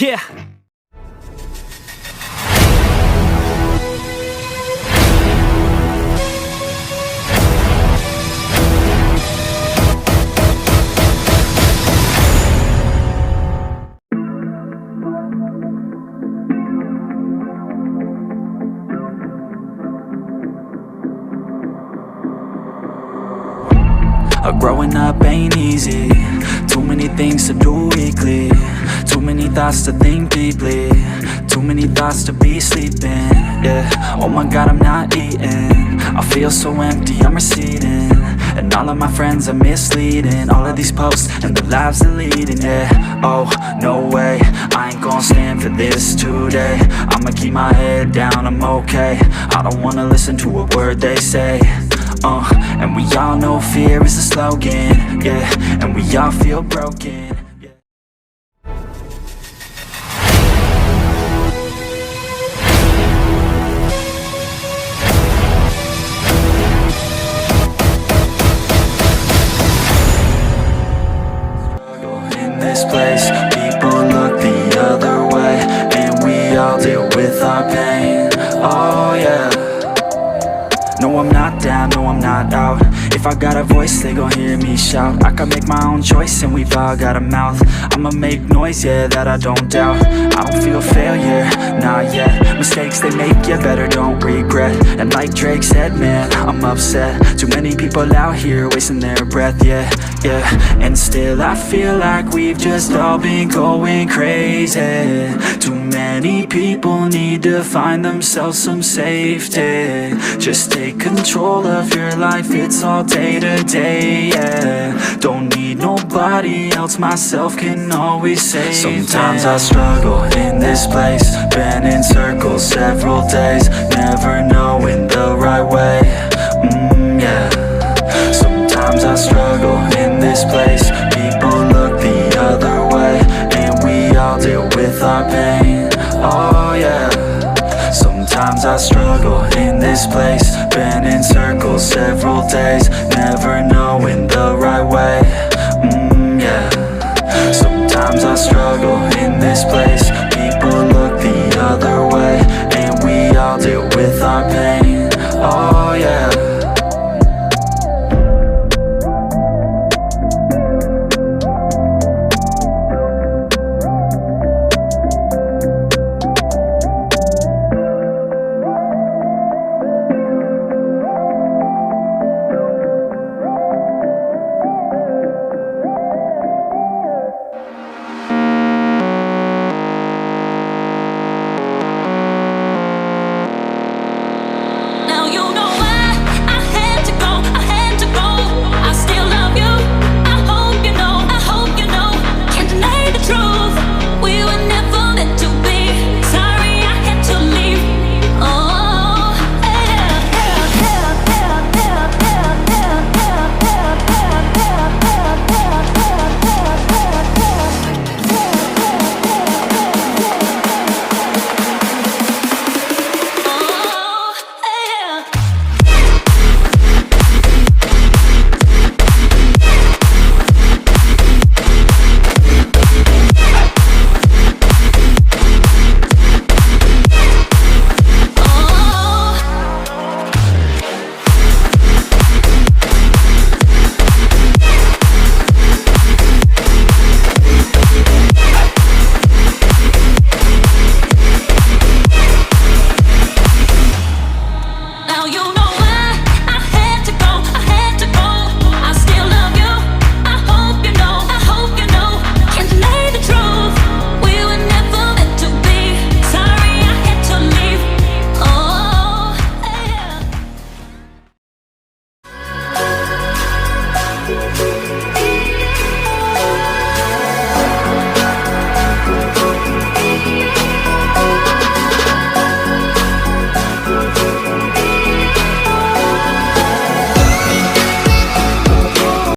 Yeah. Growing up ain't easy. Too many things to do weekly. Too many thoughts to think deeply. Too many thoughts to be sleeping. Yeah, oh my god, I'm not eating. I feel so empty, I'm receding. And all of my friends are misleading. All of these posts and the lives they're leading. Yeah, oh, no way, I ain't gonna stand for this today. I'ma keep my head down, I'm okay. I don't wanna listen to a word they say. And we all know fear is a slogan, yeah, and we all feel broken, yeah. In this place, people look the other way, and we all deal with our pain, oh yeah. No, I'm not down, no, I'm not out. If I got a voice, they gon' hear me shout. I can make my own choice and we've all got a mouth. I'ma make noise, yeah, that I don't doubt. I don't feel failure, not yet. Mistakes they make, you better don't regret. And like Drake said, man, I'm upset. Too many people out here wasting their breath, yeah, yeah. And still I feel like we've just all been going crazy. Too many people need to find themselves some safety. Just take control of your life, it's all day to day, yeah. Don't need nobody else, myself can always save. Sometimes I struggle in this place, been in circles several days, never knowing the right way, yeah. Sometimes I struggle in this place, people look the other way, and we all deal with our pain, oh yeah. Sometimes I struggle in this place, been in circles several days, never knowing the right way, yeah. Sometimes I struggle in this place, people look the other way, and we all deal with our pain.